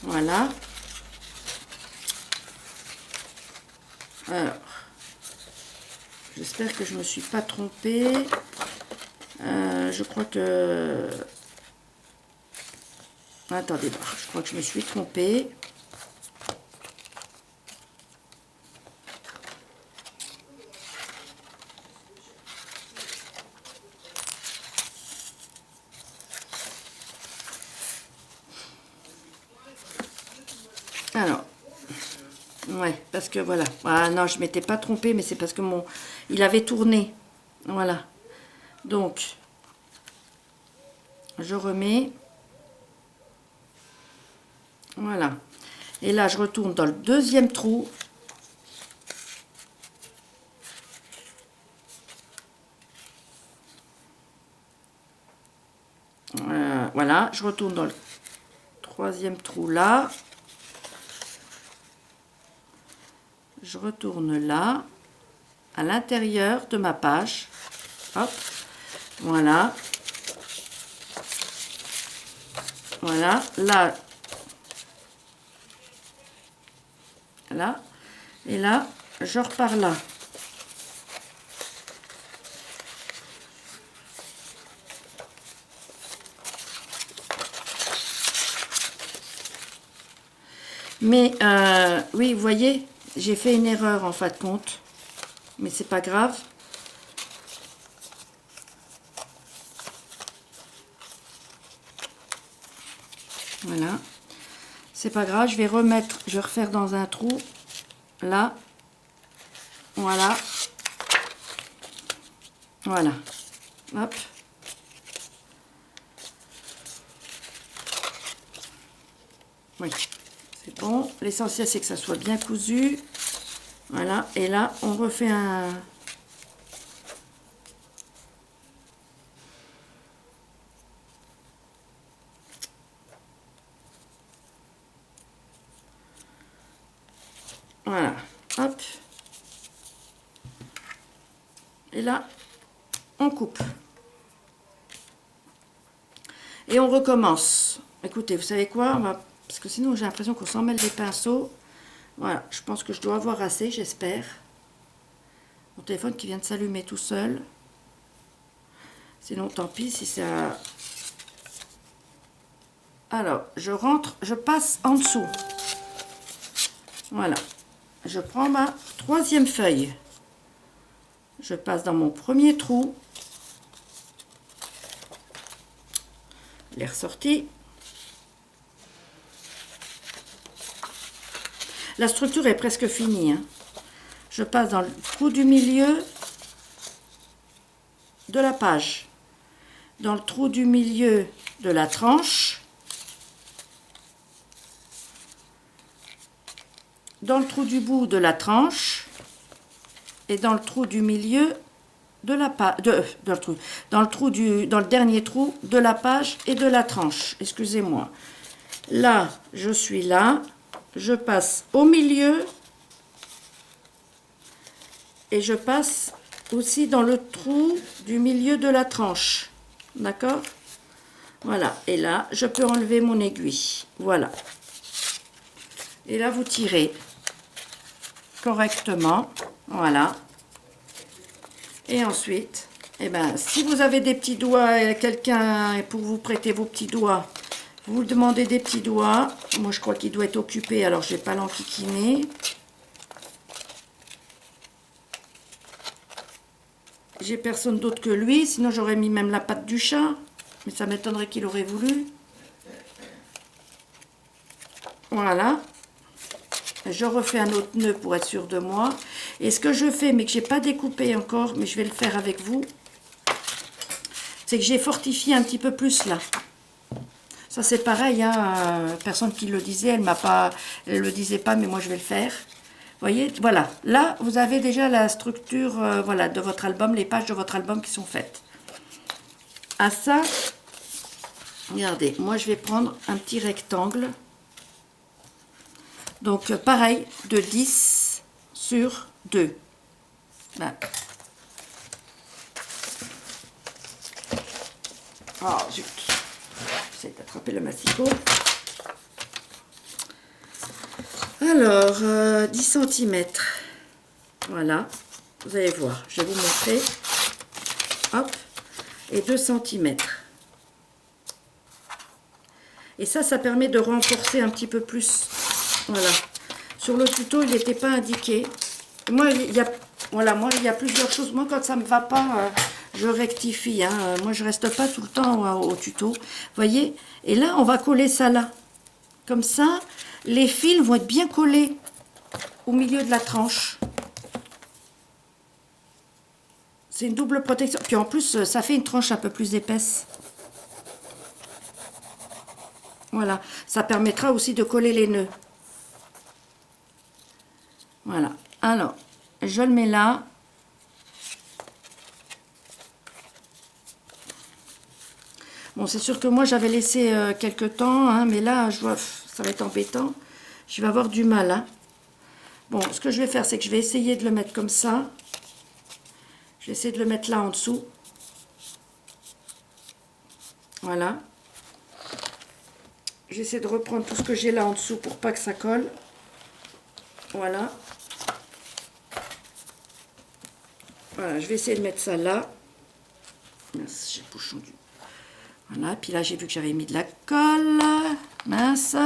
Voilà. Alors, j'espère que je ne me suis pas trompée. Je crois que... Attendez, je crois que je me suis trompée. Alors, ouais, parce que voilà. Ah non, je m'étais pas trompée, mais c'est parce que il avait tourné. Voilà. Donc, je remets. Voilà. Et là, je retourne dans le deuxième trou. Voilà, je retourne dans le troisième trou là. Je retourne là, à l'intérieur de ma page. Hop, voilà. Voilà, là. Là. Et là, je repars là. Mais, oui, vous voyez, j'ai fait une erreur en fin de compte. Mais c'est pas grave. Voilà. C'est pas grave, je vais refaire dans un trou. Là. Voilà. Voilà. Hop. Oui. C'est bon. L'essentiel, c'est que ça soit bien cousu. Voilà. Et là, on refait un... Voilà. Hop. Et là, on coupe. Et on recommence. Écoutez, vous savez quoi? Parce que sinon, j'ai l'impression qu'on s'en mêle les pinceaux. Voilà. Je pense que je dois avoir assez, j'espère. Mon téléphone qui vient de s'allumer tout seul. Sinon, tant pis si ça... Alors, je passe en dessous. Voilà. Je prends ma troisième feuille. Je passe dans mon premier trou. Les ressorties. La structure est presque finie, hein. Je passe dans le trou du milieu de la page. Dans le trou du milieu de la tranche. Dans le trou du bout de la tranche. Et dans le trou du milieu de la page. Dans le dernier trou de la page et de la tranche. Excusez-moi. Là, je suis là. Je passe au milieu. Et je passe aussi dans le trou du milieu de la tranche. D'accord? Voilà. Et là, je peux enlever mon aiguille. Voilà. Et là, vous tirez correctement. Voilà. Et ensuite, eh ben, si vous avez des petits doigts, quelqu'un pour vous prêter vos petits doigts, vous demandez des petits doigts. Moi, je crois qu'il doit être occupé, alors je ne vais pas l'enquiquiner. J'ai personne d'autre que lui, sinon j'aurais mis même la patte du chat. Mais ça m'étonnerait qu'il aurait voulu. Voilà. Je refais un autre nœud pour être sûr de moi. Et ce que je fais, mais que je n'ai pas découpé encore, mais je vais le faire avec vous, c'est que j'ai fortifié un petit peu plus là. Ça c'est pareil, hein, personne qui le disait, elle le disait pas, mais moi je vais le faire. Vous voyez, voilà. Là, vous avez déjà la structure voilà, de votre album, les pages de votre album qui sont faites. À ça, regardez, moi je vais prendre un petit rectangle. Donc pareil, de 10 sur 2. Là. Oh zut, j'essaie d'attraper le massicot. Alors, 10 centimètres. Voilà, vous allez voir, je vais vous montrer. Hop, et 2 centimètres. Et ça permet de renforcer un petit peu plus. Voilà. Sur le tuto, il n'était pas indiqué. Moi, moi, il y a plusieurs choses. Moi, quand ça ne me va pas, je rectifie. Hein. Moi, je ne reste pas tout le temps au tuto. Vous voyez? Et là, on va coller ça là. Comme ça, les fils vont être bien collés au milieu de la tranche. C'est une double protection. Puis en plus, ça fait une tranche un peu plus épaisse. Voilà. Ça permettra aussi de coller les nœuds. Voilà. Alors, je le mets là. Bon, c'est sûr que moi, j'avais laissé quelques temps, hein, mais là, je vois, ça va être embêtant. Je vais avoir du mal. Hein. Bon, ce que je vais faire, c'est que je vais essayer de le mettre comme ça. Je vais essayer de le mettre là en dessous. Voilà. J'essaie de reprendre tout ce que j'ai là en dessous pour pas que ça colle. Voilà. Voilà, je vais essayer de mettre ça là. Mince, j'ai le bouchon du... Voilà, puis là, j'ai vu que j'avais mis de la colle. Mince.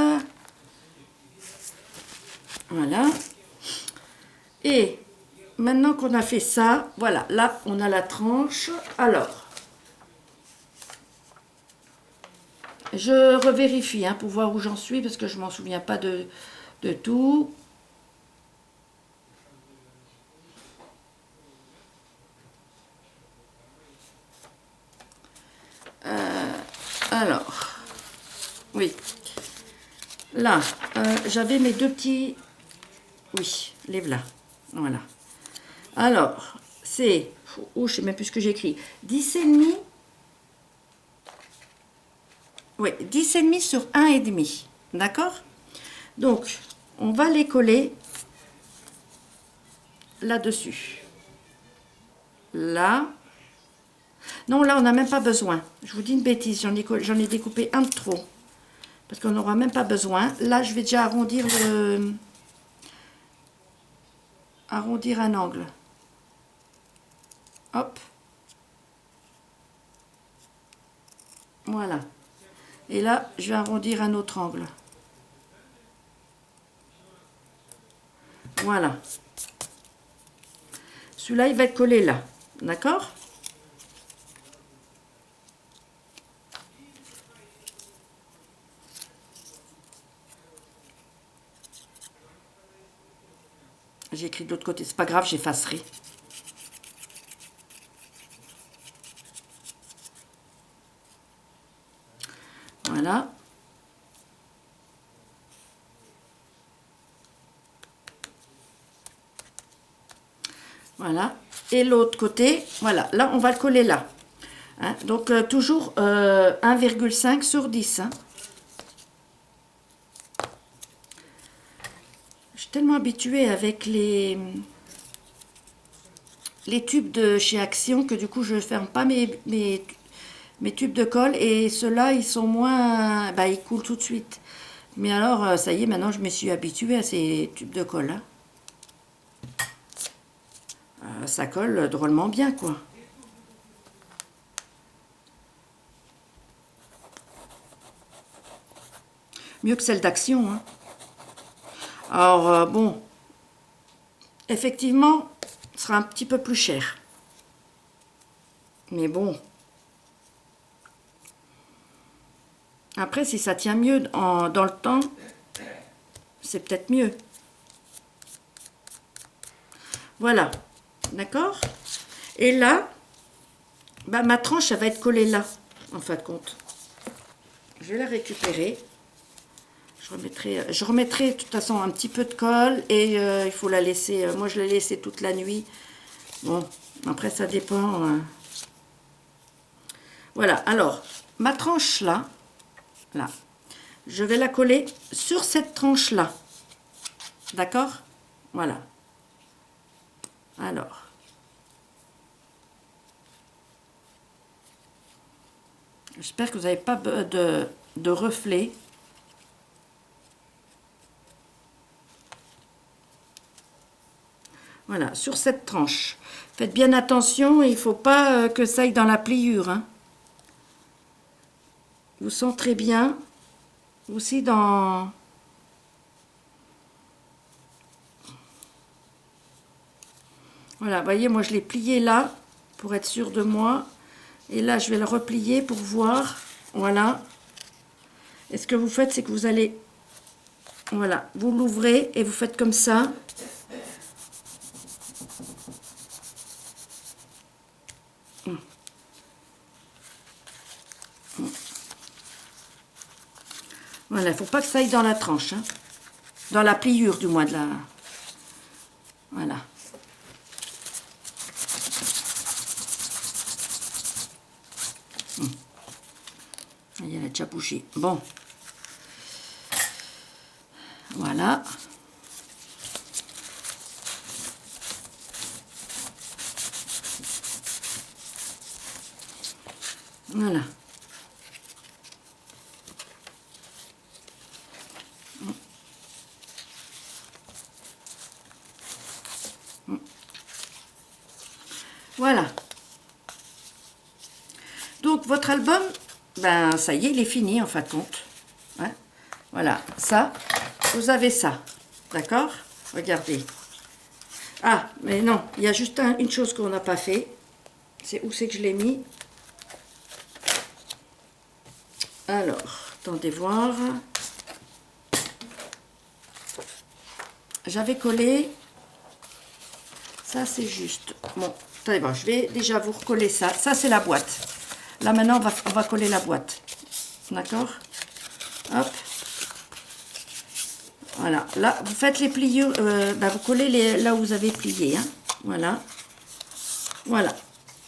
Voilà. Et maintenant qu'on a fait ça, voilà, là, on a la tranche. Alors, je revérifie hein, pour voir où j'en suis, parce que je ne m'en souviens pas de tout. Alors, oui. Là, j'avais mes deux petits... Oui, les voilà. Voilà. Alors, c'est... Oh, je ne sais même plus ce que j'écris. 10,5. Oui, 10,5 sur 1,5. D'accord? Donc, on va les coller là-dessus. Là. Non, là, on n'a même pas besoin. Je vous dis une bêtise, j'en ai découpé un de trop. Parce qu'on n'aura même pas besoin. Là, je vais déjà arrondir arrondir un angle. Hop. Voilà. Et là, je vais arrondir un autre angle. Voilà. Celui-là, il va être collé là. D'accord ? J'ai écrit de l'autre côté. C'est pas grave, j'effacerai. Voilà. Voilà. Et l'autre côté, voilà. Là, on va le coller là. Hein, donc, toujours 1,5 sur 10. Hein. Je suis tellement habituée avec les tubes de chez Action que du coup, je ne ferme pas mes tubes de colle. Et ceux-là, ils sont moins... Bah, ils coulent tout de suite. Mais alors, ça y est, maintenant, je me suis habituée à ces tubes de colle. Hein. Ça colle drôlement bien, quoi. Mieux que celle d'Action. Hein. Alors, bon, effectivement, ce sera un petit peu plus cher. Mais bon. Après, si ça tient mieux dans le temps, c'est peut-être mieux. Voilà. D'accord? Et là, bah, ma tranche, elle va être collée là, en fin de compte. Je vais la récupérer. Je remettrai de toute façon un petit peu de colle et il faut la laisser. Moi, je l'ai laissée toute la nuit. Bon, après, ça dépend. Voilà, alors, ma tranche là, je vais la coller sur cette tranche là. D'accord? Voilà. Alors. J'espère que vous n'avez pas de, reflets. Voilà. Voilà, sur cette tranche. Faites bien attention, il ne faut pas que ça aille dans la pliure. Hein. Vous centrez bien. Aussi dans... Voilà, vous voyez, moi je l'ai plié là, pour être sûr de moi. Et là, je vais le replier pour voir. Voilà. Et ce que vous faites, c'est que vous allez... Voilà, vous l'ouvrez et vous faites comme ça. Voilà, il ne faut pas que ça aille dans la tranche. Hein. Dans la pliure, du moins, de la... Voilà. Il a déjà bougé. Bon. Voilà. Voilà. Voilà. Donc, votre album, ben, ça y est, il est fini, en fin de compte. Hein? Voilà. Ça, vous avez ça. D'accord? Regardez. Ah, mais non, il y a juste une chose qu'on n'a pas fait. C'est où c'est que je l'ai mis? Alors, attendez voir. J'avais collé. Ça, c'est juste. Bon, attendez voir, je vais déjà vous recoller ça. Ça, c'est la boîte. Là, maintenant, on va coller la boîte. D'accord? Hop. Voilà. Là, vous faites les pliures. Ben, vous collez là où vous avez plié. Hein. Voilà. Voilà.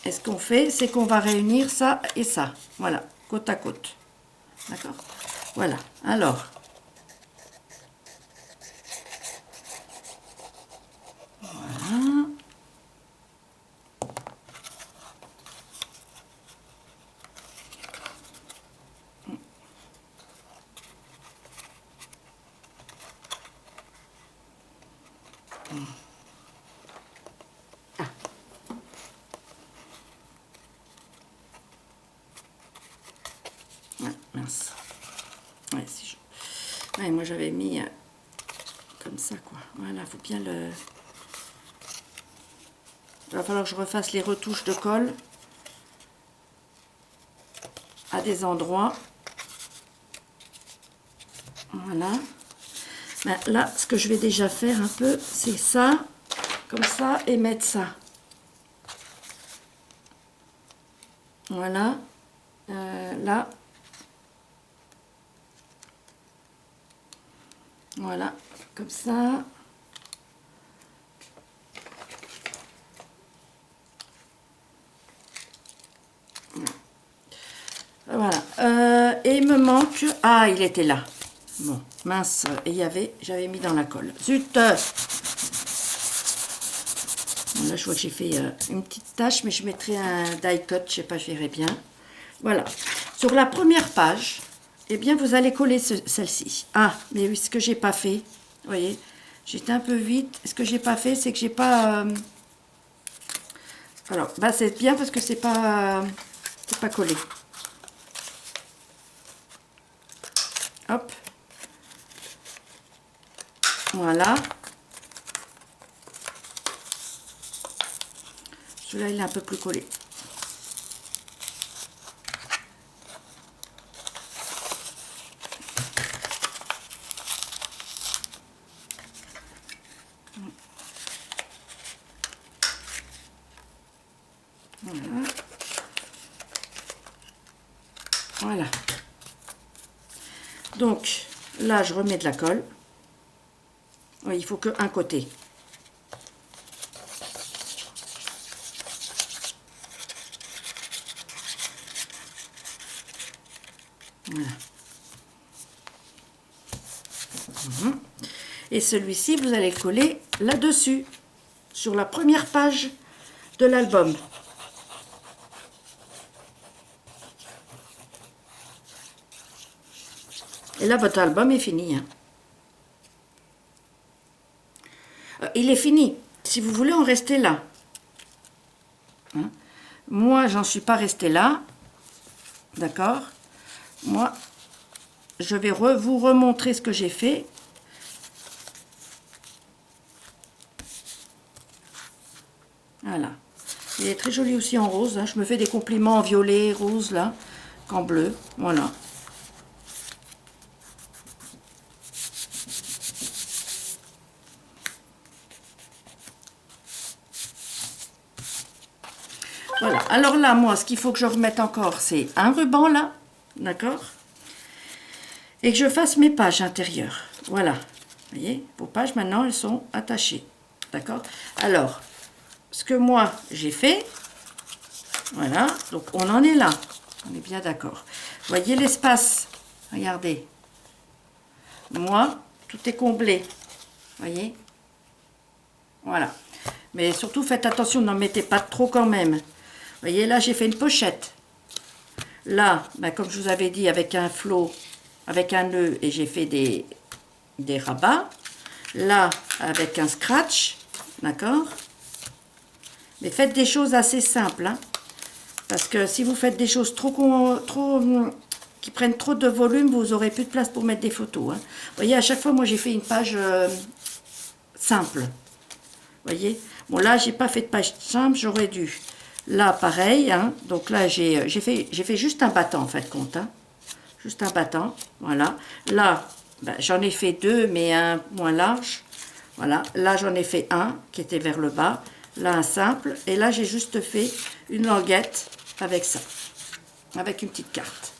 Et ce qu'on fait, c'est qu'on va réunir ça et ça. Voilà. Côte à côte. D'accord? Voilà. Alors. Voilà. Ah. Ouais, mince. Ouais, si je... ouais, moi j'avais mis comme ça, quoi. Voilà, faut bien le... Il va falloir que je refasse les retouches de colle à des endroits. Voilà. Ben, là, ce que je vais déjà faire un peu, c'est ça, comme ça, et mettre ça. Voilà. Là. Voilà, comme ça. Voilà. Et il me manque... Ah, il était là. Bon, mince. Et il y avait... J'avais mis dans la colle. Zut! Bon, là, je vois que j'ai fait une petite tache, mais je mettrai un die cut. Je sais pas, je verrai bien. Voilà. Sur la première page, eh bien, vous allez coller celle-ci. Ah, mais oui, ce que j'ai pas fait, vous voyez, j'étais un peu vite. Ce que j'ai pas fait, c'est que j'ai pas... Alors, bah, c'est bien parce que c'est pas collé. Hop. Voilà. Celui-là, il est un peu plus collé. Voilà. Voilà. Donc, là, je remets de la colle. Oui, il faut qu'un côté. Voilà. Et celui-ci, vous allez le coller là-dessus, sur la première page de l'album. Et là, votre album est fini. Hein. Il est fini. si vous voulez en rester là. Hein? Moi, j'en suis pas restée là. D'accord? Moi, je vais vous remontrer ce que j'ai fait. Voilà. Il est très joli aussi en rose. Hein. Je me fais des compliments en violet, rose, là, qu'en bleu. Voilà. Voilà. Alors là, moi, ce qu'il faut que je remette encore, c'est un ruban, là. D'accord? Et que je fasse mes pages intérieures. Voilà. Vous voyez, vos pages, maintenant, elles sont attachées. D'accord? Alors, ce que moi, j'ai fait, voilà, donc on en est là. On est bien d'accord. Voyez l'espace. Regardez. Moi, tout est comblé. Voyez? Voilà. Mais surtout, faites attention, n'en mettez pas trop quand même. Voyez, là, j'ai fait une pochette. Là, ben, comme je vous avais dit, avec un flot, avec un nœud, et j'ai fait des rabats. Là, avec un scratch. D'accord? Mais faites des choses assez simples. Hein, parce que si vous faites des choses qui prennent trop de volume, vous n'aurez plus de place pour mettre des photos. Hein. Vous voyez, à chaque fois, moi, j'ai fait une page simple. Vous voyez? Bon, là, j'ai pas fait de page simple, j'aurais dû. Là, pareil. Hein, donc là, j'ai fait juste un battant, en fait, compte. Hein, juste un battant. Voilà. Là, ben, j'en ai fait deux, mais un moins large. Voilà. Là, j'en ai fait un qui était vers le bas. Là, un simple. Et là, j'ai juste fait une languette avec ça. Avec une petite carte.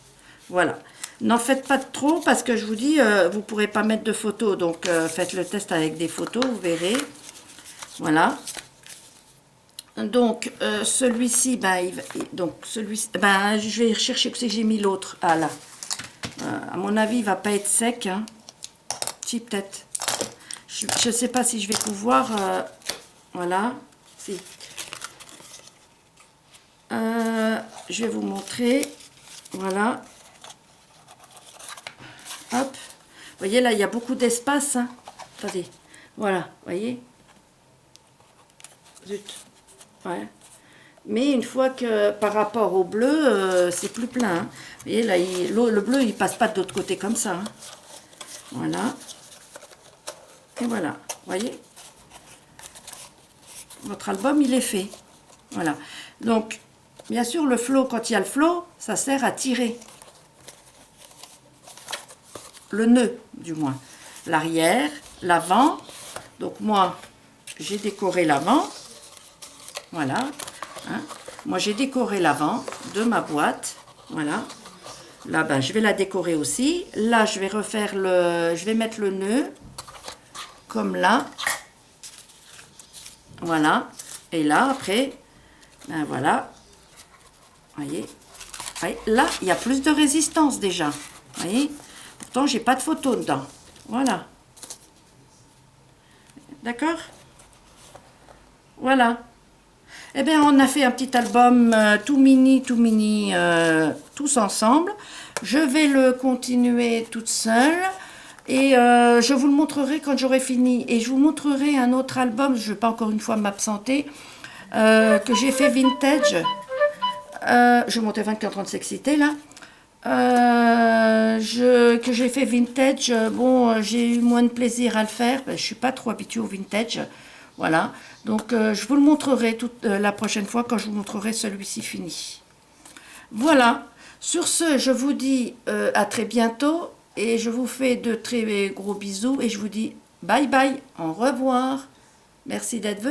Voilà. N'en faites pas de trop parce que je vous dis, vous ne pourrez pas mettre de photos. Donc, faites le test avec des photos, vous verrez. Voilà. Donc, celui-ci, ben, ben, je vais chercher que j'ai mis l'autre. Ah là. À mon avis, il ne va pas être sec. Hein. Si, peut-être. Je ne sais pas si je vais pouvoir... voilà. Si. Je vais vous montrer. Voilà. Hop. Vous voyez, là, il y a beaucoup d'espace. Hein. Attendez. Voilà. Vous voyez? Zut. Ouais. Mais une fois que par rapport au bleu, c'est plus plein. Hein. Vous voyez, là, le bleu, il passe pas de l'autre côté comme ça. Hein. Voilà. Et voilà. Vous voyez? Votre album, il est fait. Voilà. Donc, bien sûr, le flot, quand il y a le flot, ça sert à tirer. Le nœud, du moins. L'arrière, l'avant. Donc, moi, j'ai décoré l'avant. Voilà. Hein. Moi, j'ai décoré l'avant de ma boîte. Voilà. Là, ben, je vais la décorer aussi. Là, je vais refaire je vais mettre le nœud. Comme là. Voilà. Et là, après, ben voilà. Voyez. Là, il y a plus de résistance déjà. Voyez. Pourtant, j'ai pas de photo dedans. Voilà. D'accord? Voilà. Eh bien, on a fait un petit album tout mini, tous ensemble. Je vais le continuer toute seule. Et je vous le montrerai quand j'aurai fini. Et je vous montrerai un autre album, je ne vais pas encore une fois m'absenter, que j'ai fait vintage. Je vais monter 24 ans de sexité là. Que j'ai fait vintage. Bon, j'ai eu moins de plaisir à le faire. Je ne suis pas trop habituée au vintage. Voilà. Donc, je vous le montrerai la prochaine fois quand je vous montrerai celui-ci fini. Voilà. Sur ce, je vous dis à très bientôt. Et je vous fais de très gros bisous. Et je vous dis bye bye. Au revoir. Merci d'être venu.